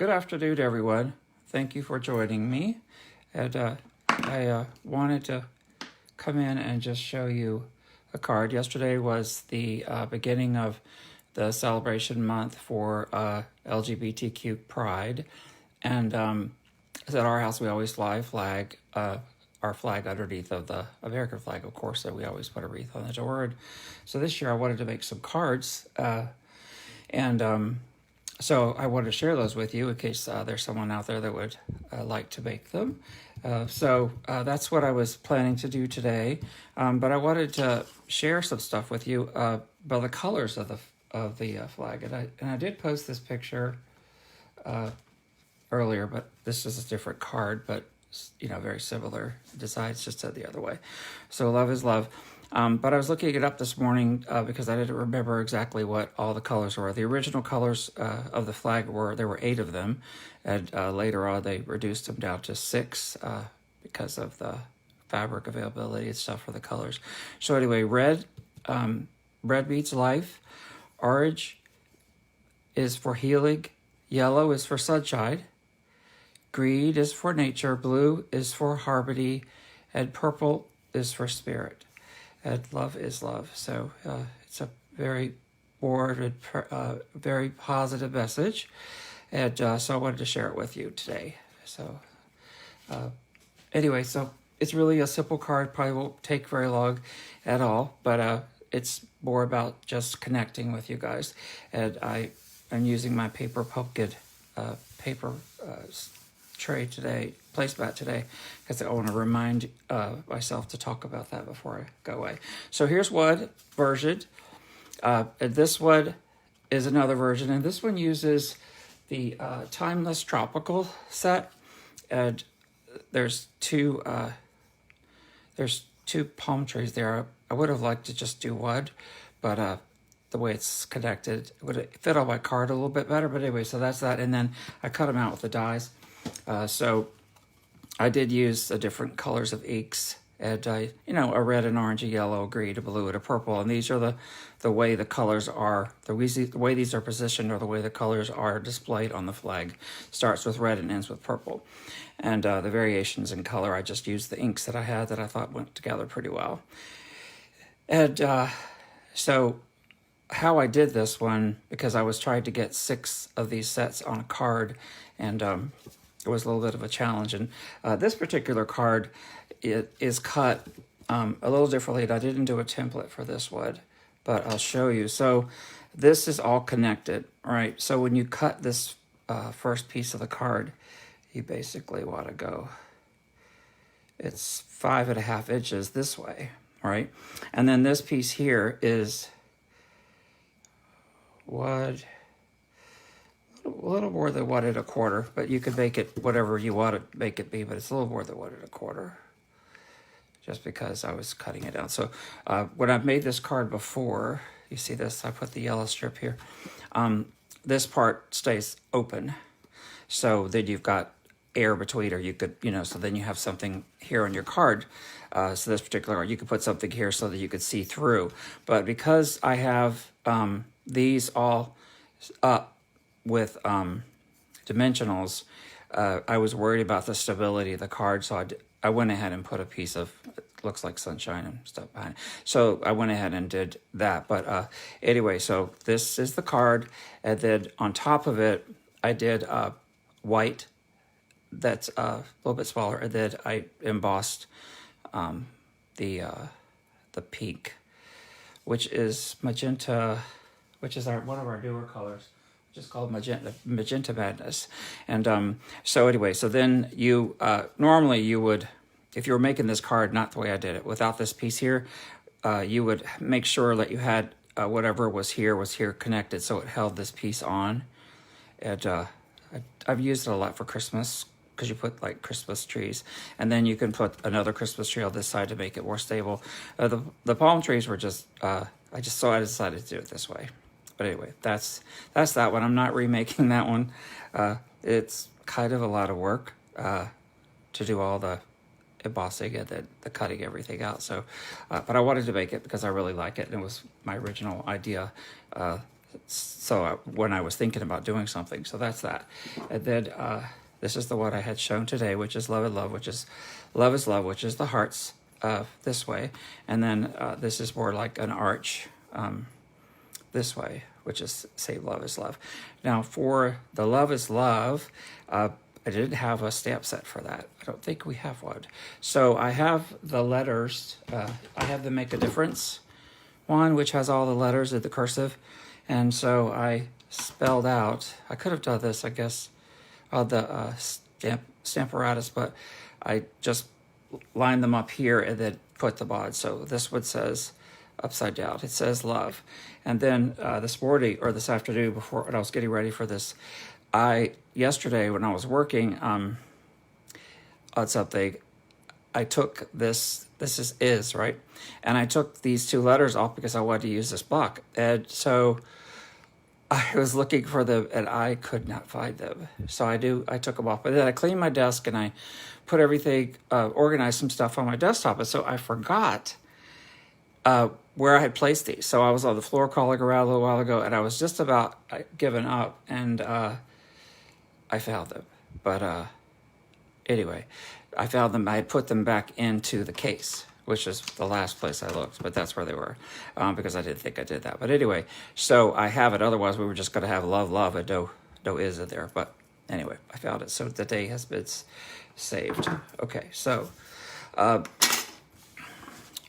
Good afternoon, everyone. Thank you for joining me. And I wanted to come in and just show you a card. Yesterday was the beginning of the celebration month for LGBTQ Pride. And at our house, we always fly our flag underneath of the American flag, of course, so we always put a wreath on the door. So this year I wanted to make some cards, so I wanted to share those with you in case there's someone out there that would like to make them. So that's what I was planning to do today, but I wanted to share some stuff with you about the colors of the flag. And I did post this picture earlier, but this is a different card, but very similar designs, just said the other way. So love is love. But I was looking it up this morning because I didn't remember exactly what all the colors were. The original colors of the flag there were 8 of them, and later on they reduced them down to 6 because of the fabric availability and stuff for the colors. So anyway, red means life, orange is for healing, yellow is for sunshine, green is for nature, blue is for harmony, and purple is for spirit. And love is love. So it's a very worded, very positive message. And so I wanted to share it with you today. So anyway, so it's really a simple card. Probably won't take very long at all. But it's more about just connecting with you guys. And I'm using my paper pumpkin paper tray today, placemat today, because I want to remind myself to talk about that before I go away. So here's one version. And this one is another version, and this one uses the Timeless Tropical set. And there's two palm trees there. I would have liked to just do one, but the way it's connected it would fit on my card a little bit better. But anyway, so that's that. And then I cut them out with the dies. So I did use the different colors of inks, and a red, an orange, a yellow, a green, a blue, and a purple. And these are the way the colors are, the way these are positioned, or the way the colors are displayed on the flag. Starts with red and ends with purple. And the variations in color, I just used the inks that I had that I thought went together pretty well. And so how I did this one, because I was trying to get 6 of these sets on a card, and it was a little bit of a challenge. And this particular card, it is cut a little differently. And I didn't do a template for this one, but I'll show you. So this is all connected, right? So when you cut this first piece of the card, you basically want to go, it's 5.5 inches this way, right? And then this piece here is what? A little more than 1 1/4, but you could make it whatever you want to make it be, but it's a little more than 1 1/4, just because I was cutting it down. So when I've made this card before, you see this, I put the yellow strip here. This part stays open, so then you've got air between, or you could, so then you have something here on your card. So this particular card, you could put something here so that you could see through. But because I have these all up with dimensionals, I was worried about the stability of the card, so I went ahead and put a piece of, it looks like sunshine and stuff behind it. So I went ahead and did that. But anyway, so this is the card, and then on top of it, I did white that's a little bit smaller, and then I embossed the pink, which is magenta, which is one of our newer colors, which is called Magenta Madness. And so anyway, so then you, normally you would, if you were making this card, not the way I did it, without this piece here, you would make sure that you had whatever was here connected, so it held this piece on. And I've used it a lot for Christmas, because you put like Christmas trees, and then you can put another Christmas tree on this side to make it more stable. The palm trees were just, I decided to do it this way. But anyway, that's that one. I'm not remaking that one. It's kind of a lot of work to do all the embossing and the cutting everything out. So, but I wanted to make it because I really like it, and it was my original idea. So when I was thinking about doing something, so that's that. And then this is the one I had shown today, which is love and love, which is love is love, which is the hearts this way. And then this is more like an arch this way, which is say love is love. Now for the love is love, I didn't have a stamp set for that. I don't think we have one. So I have the letters. I have the Make a Difference one, which has all the letters of the cursive. And so I spelled out, I could have done this, I guess, on the Stamparatus, but I just lined them up here and then put them on. So this one says upside down, it says love. And then this morning, or this afternoon, before when I was getting ready for this, yesterday when I was working on something, I took this is, right? And I took these two letters off because I wanted to use this block. And so I was looking for them and I could not find them. So I took them off. But then I cleaned my desk and I put everything, organized some stuff on my desktop. And so I forgot where I had placed these. So I was on the floor crawling around a little while ago and I was just about giving up, and I found them. But anyway, I found them. I had put them back into the case, which is the last place I looked, but that's where they were, because I didn't think I did that. But anyway, so I have it. Otherwise, we were just going to have love, love, and no is in there. But anyway, I found it. So the day has been saved. Okay, so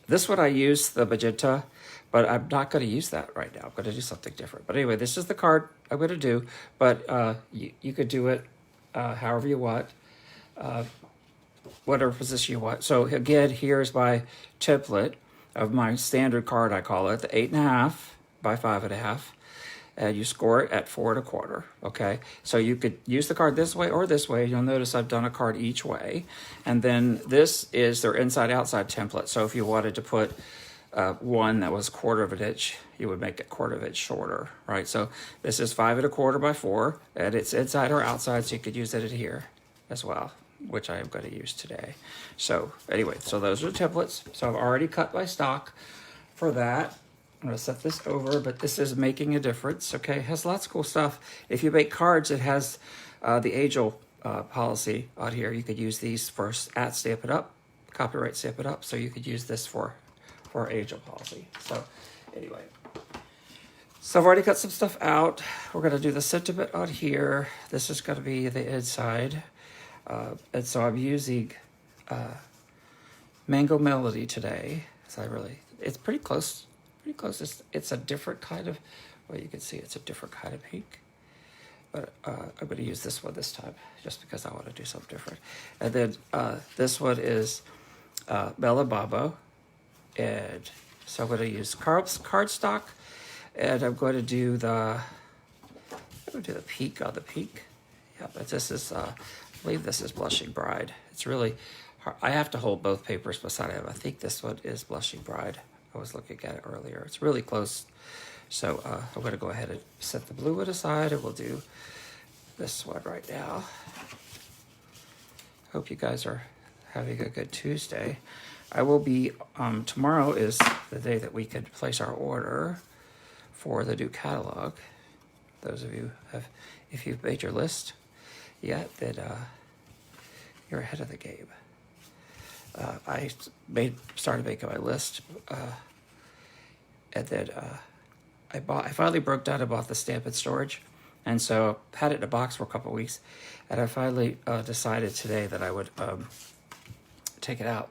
this one I use the magenta, but I'm not going to use that right now. I'm going to do something different. But anyway, this is the card I'm going to do, but you could do it however you want. Whatever position you want. So again, here's my template of my standard card, I call it, the 8.5 by 5.5. And you score it at 4 1/4. Okay, so you could use the card this way or this way. You'll notice I've done a card each way. And then this is their inside-outside template. So if you wanted to put one that was 1/4 of an inch, you would make it 1/4 of an inch shorter, right? So this is 5 1/4 by 4, and it's inside or outside, so you could use it in here as well, which I am going to use today. So anyway, so those are the templates. So I've already cut my stock for that. I'm going to set this over, but this is Making a Difference. Okay, it has lots of cool stuff. If you make cards, it has the Angel policy on here. You could use these for Stamp It Up, copyright Stamp It Up. So you could use this for Angel policy. So anyway, so I've already cut some stuff out. We're going to do the sentiment on here. This is going to be the inside. And so I'm using Mango Melody today. So it's pretty close. Pretty close. It's a different kind of, well, you can see it's a different kind of pink. But I'm going to use this one this time, just because I want to do something different. And then this one is Bella Babo. And so I'm going to use cardstock. And I'm going to do the peak on the peak. Yeah, but this is, I believe this is Blushing Bride. It's really hard. I have to hold both papers beside it. I think this one is Blushing Bride. I was looking at it earlier. It's really close. So I'm going to go ahead and set the blue one aside, and we'll do this one right now. Hope you guys are having a good Tuesday. I will be, tomorrow is the day that we could place our order for the new catalog. Those of you if you've made your list yet, then you're ahead of the game. I started making my list, and then I finally broke down and bought the stamp and storage, and so had it in a box for a couple of weeks, and I finally decided today that I would take it out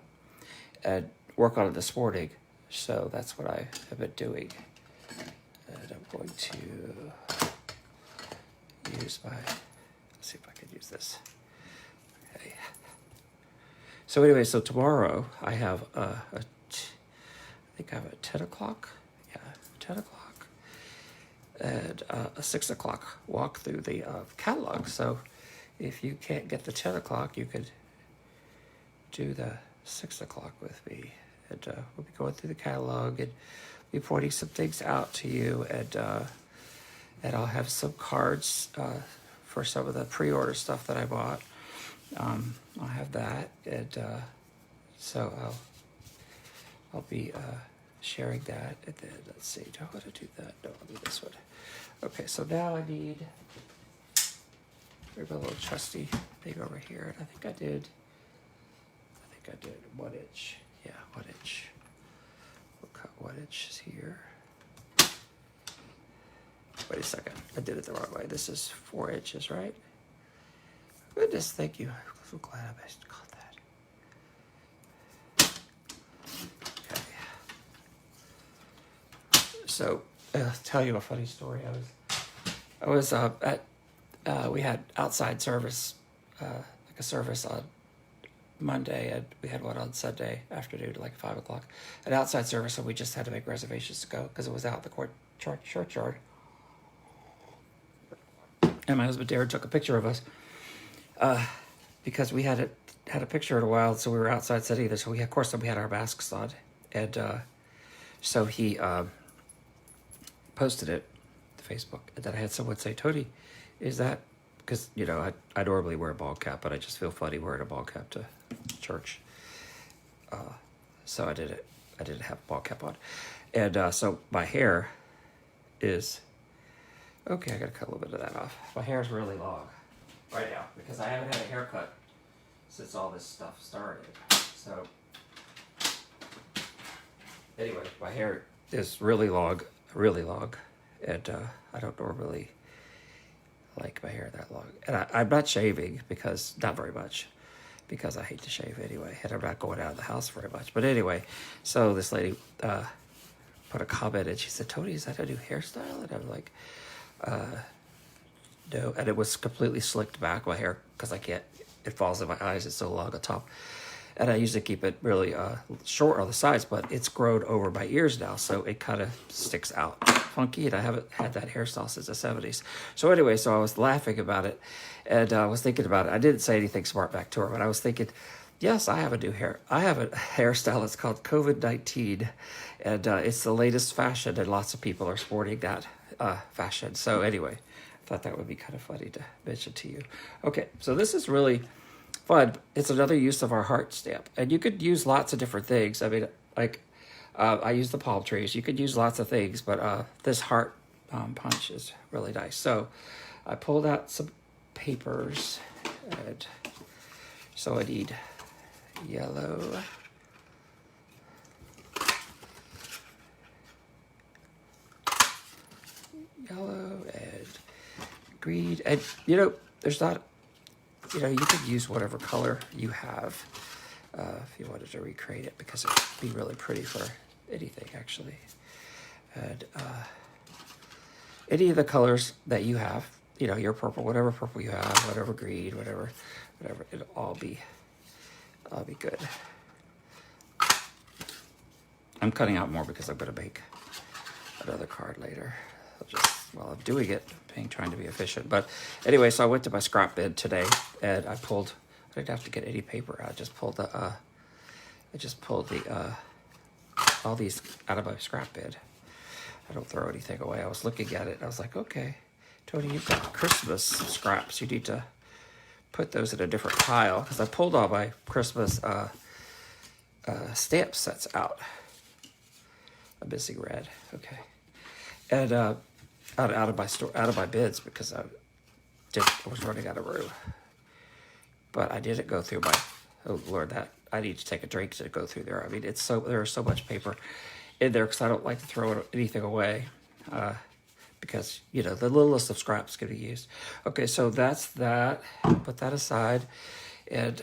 and work on it this morning. So that's what I have been doing, and I'm going to use my. Let's see if I can use this. Okay. So anyway, so tomorrow I have I think I have a 10 o'clock. Yeah, 10 o'clock. And a 6 o'clock walk through the catalog. So if you can't get the 10 o'clock, you could do the 6 o'clock with me. And we'll be going through the catalog and be pointing some things out to you. And I'll have some cards for some of the pre-order stuff that I bought. I'll have that, and so I'll be sharing that, and then let's see, do I want to do that? No, I'll do this one. Okay, so now I need maybe a little trusty thing over here, and I think I did 1 inch. Yeah, 1 inch. We'll cut 1 inch here. Wait a second, I did it the wrong way. This is 4 inches, right? Goodness, thank you. I'm so glad I caught that. Okay. So, I'll tell you a funny story. I was at we had outside service, like a service on Monday, and we had one on Sunday afternoon, like 5 o'clock. An outside service, and we just had to make reservations to go because it was out in the churchyard. And my husband Darren took a picture of us because we had a picture in a while, so we were outside sitting there. So we, of course, we had our masks on, and so he posted it to Facebook, and then I had someone say, "Tony, is that?" Because I normally wear a ball cap, but I just feel funny wearing a ball cap to church. So I didn't have a ball cap on, and so my hair is okay. I gotta cut a little bit of that off. My hair is really long right now because I haven't had a haircut since all this stuff started. So anyway, my hair is really long, and I don't normally like my hair that long. And I'm not shaving because, not very much, because I hate to shave anyway, and I'm not going out of the house very much. But anyway, so this lady put a comment, and she said, "Tony, is that a new hairstyle?" And I'm like, no. And it was completely slicked back, my hair, because it falls in my eyes, it's so long on top. And I usually keep it really short on the sides, but it's grown over my ears now, so it kind of sticks out funky, and I haven't had that hairstyle since the 70s. So anyway, so I was laughing about it, and I was thinking about it. I didn't say anything smart back to her, but I was thinking, yes, I have a hairstyle. It's called COVID-19, and it's the latest fashion, and lots of people are sporting that fashion. So anyway, I thought that would be kind of funny to mention to you. Okay, so this is really fun. It's another use of our heart stamp, and you could use lots of different things. I mean, like I use the palm trees. You could use lots of things, but this heart punch is really nice. So I pulled out some papers, and so I need yellow, and green, and there's not. You could use whatever color you have if you wanted to recreate it, because it would be really pretty for anything, actually. And any of the colors that you have, your purple, whatever purple you have, whatever green, whatever, it'll all be good. I'm cutting out more because I'm going to make another card later. While I'm doing it, trying to be efficient. But anyway, so I went to my scrap bin today, and I didn't have to get any paper. I just pulled all these out of my scrap bin. I don't throw anything away. I was looking at it, and I was like, okay, Tony, you've got Christmas scraps. You need to put those in a different pile, because I pulled all my Christmas stamp sets out. I'm missing red. Okay. And out of my bins, because I was running out of room. But I didn't go through my. Oh Lord, that I need to take a drink to go through there. I mean, there's so much paper in there, because I don't like to throw anything away, because the littlest of scraps can be used. Okay, so that's that. Put that aside, and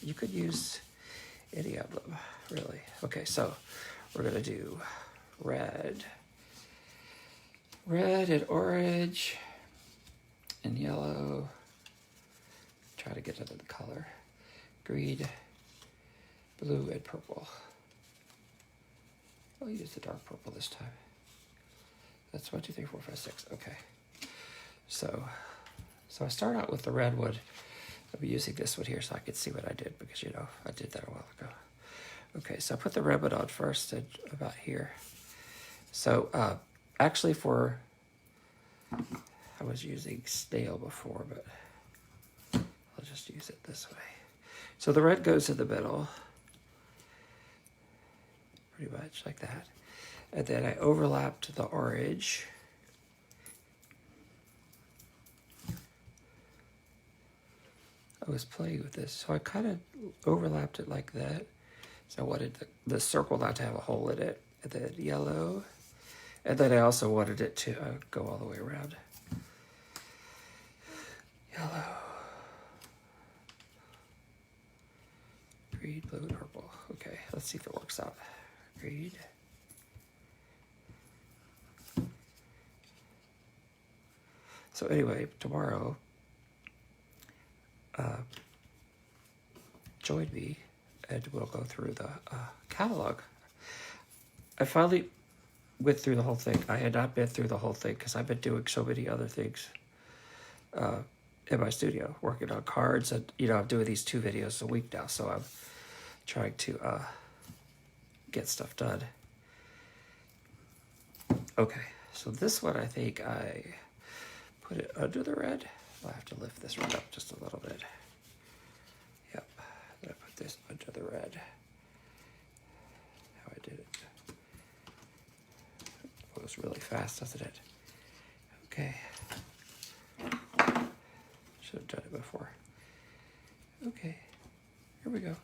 you could use any of them, really. Okay, so we're gonna do red and orange and yellow. Try to get into the color. Green, blue, and purple. I'll use the dark purple this time. That's 1, 2, 3, 4, 5, 6. Okay. So I start out with the red wood. I'll be using this one here so I can see what I did, because I did that a while ago. Okay, so I put the red wood on first, and about here. So actually, I was using snail before, but I'll just use it this way. So the red goes in the middle. pretty much like that. And then I overlapped the orange. I was playing with this, so I kind of overlapped it like that. So I wanted the circle not to have a hole in it. And then yellow. And then I also wanted it to go all the way around. Yellow. Green, blue, and purple. Okay, let's see if it works out. Green. So anyway, tomorrow, join me and we'll go through the catalog. I finally went through the whole thing. I had not been through the whole thing because I've been doing so many other things in my studio, working on cards, and I'm doing these 2 videos a week now, so I'm trying to get stuff done. Okay, so this one I think I put it under the red. I'll have to lift this red up just a little bit. Yep, then I put this under the red. How I did it. It goes really fast, doesn't it? Okay. Should have done it before. Okay, here we go.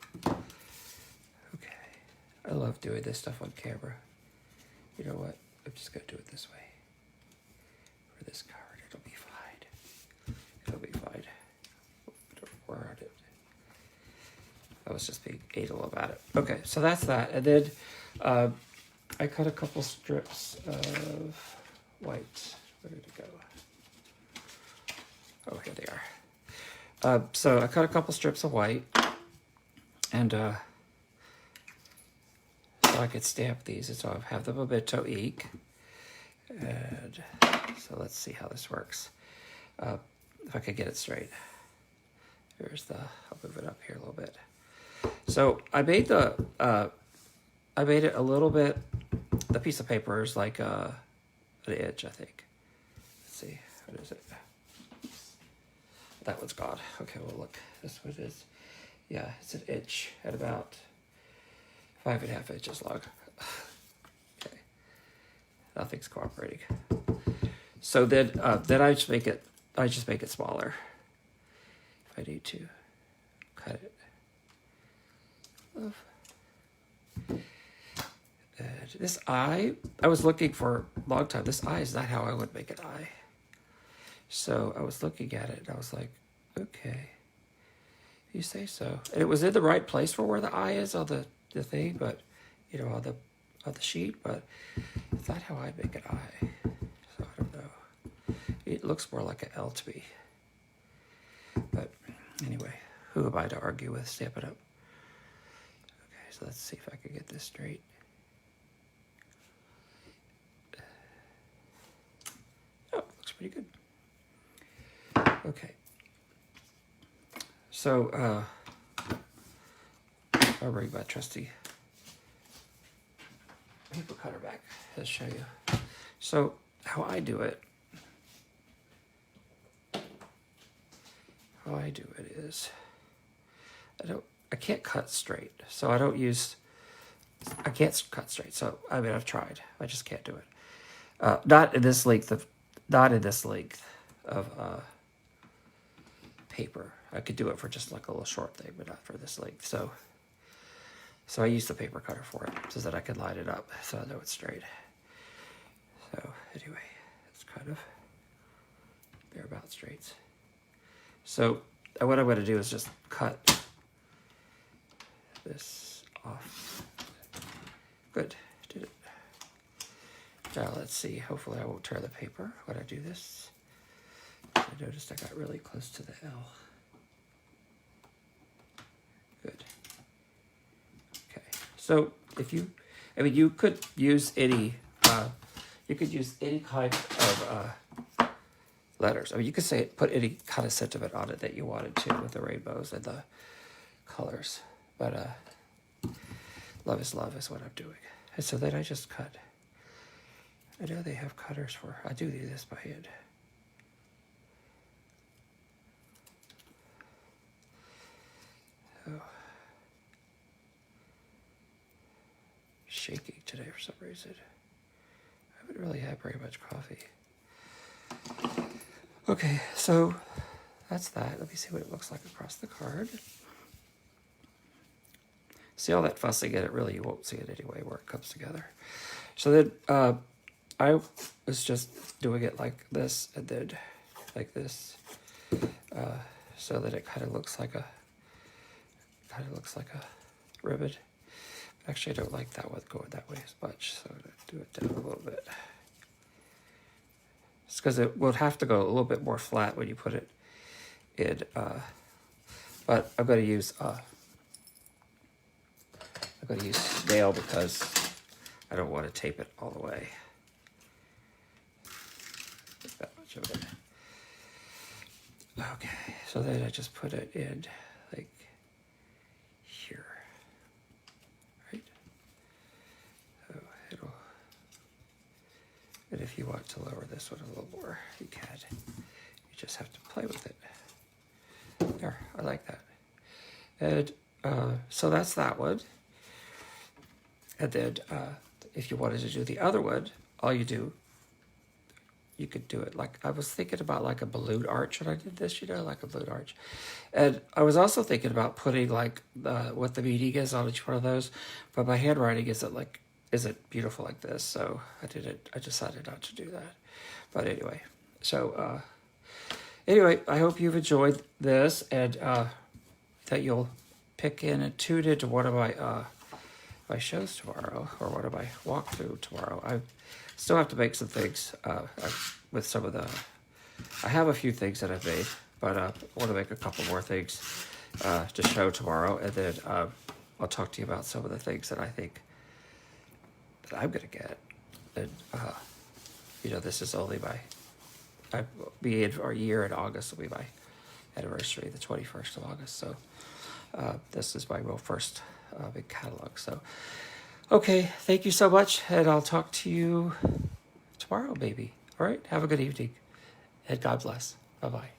Okay, I love doing this stuff on camera. You know what? I'm just gonna do it this way. For this card, it'll be fine. It'll be fine. Don't worry about it. I was just being anal about it. Okay, so that's that. And then I cut a couple strips of white. Where did it go? Oh, here they are. So I cut a couple strips of white, and so I could stamp these, and so I have the memento ink. And so let's see how this works. If I could get it straight. Here's I'll move it up here a little bit. So I made I made it a little bit, the piece of paper is like an inch, I think. Let's see, what is it? That one's gone. Okay, well look, this one is, yeah, it's an inch at about 5.5 inches long. Okay, nothing's cooperating. So then I just make it smaller. If I need to cut it. And this eye, I was looking for a long time. This eye is not how I would make an eye. So I was looking at it and I was like, okay, you say so. And it was in the right place for where the eye is on the thing, but on the sheet, but it's not how I'd make an eye. So I don't know. It looks more like an L to me. But anyway, who am I to argue with? Stamp it up. Okay, so let's see if I can get this straight. Oh, looks pretty good. Okay. So, I'll bring my trusty paper cutter back. Let's show you. So, how I do it is, I can't cut straight. So I can't cut straight. So, I mean, I've tried. I just can't do it. Not in this length of paper. I could do it for just like a little short thing, but not for this length. So I use the paper cutter for it so that I can line it up so I know it's straight. So anyway, it's kind of thereabout straight. So what I'm going to do is just cut this off. Good, did it. Now let's see, hopefully I won't tear the paper when I do this. I noticed I got really close to the L. Good. Okay, so you could use any kind of letters. I mean, you could put any kind of sentiment on it that you wanted to with the rainbows and the colors. But love is what I'm doing. And so then I just cut. I know they have cutters I do this by hand. shaky today for some reason. I haven't really had very much coffee. Okay, so that's that. Let me see what it looks like across the card. See all that fussing in it, really you won't see it anyway where it comes together. So then I was just doing it like this and then like this, so that it kind of looks like a ribbon. Actually, I don't like that one going that way as much, so I'm going to do it down a little bit. It's because it will have to go a little bit more flat when you put it in, but I'm going to use nail because I don't want to tape it all the way. That much of it. Okay, so then I just put it in like here, right? So it'll, and if you want to lower this one a little more, you can. You just have to play with it. There, I like that. And so that's that one. And then if you wanted to do the other one, all you do, you could do it like, I was thinking about like a balloon arch when I did this, you know, like a balloon arch. And I was also thinking about putting like what the meaning is on each one of those, but my handwriting isn't beautiful like this, so I decided not to do that. But anyway, so anyway, I hope you've enjoyed this and that you'll pick in and tune into one of my shows tomorrow, or one of my walkthrough tomorrow. I still have to make some things with some of the, I have a few things that I've made, but I want to make a couple more things to show tomorrow, and then I'll talk to you about some of the things that I think that I'm going to get. And, you know, this is only I'll be in our year in August, will be my anniversary, the 21st of August, so this is my real first big catalog. So, okay, thank you so much, and I'll talk to you tomorrow, maybe. All right, have a good evening, and God bless. Bye-bye.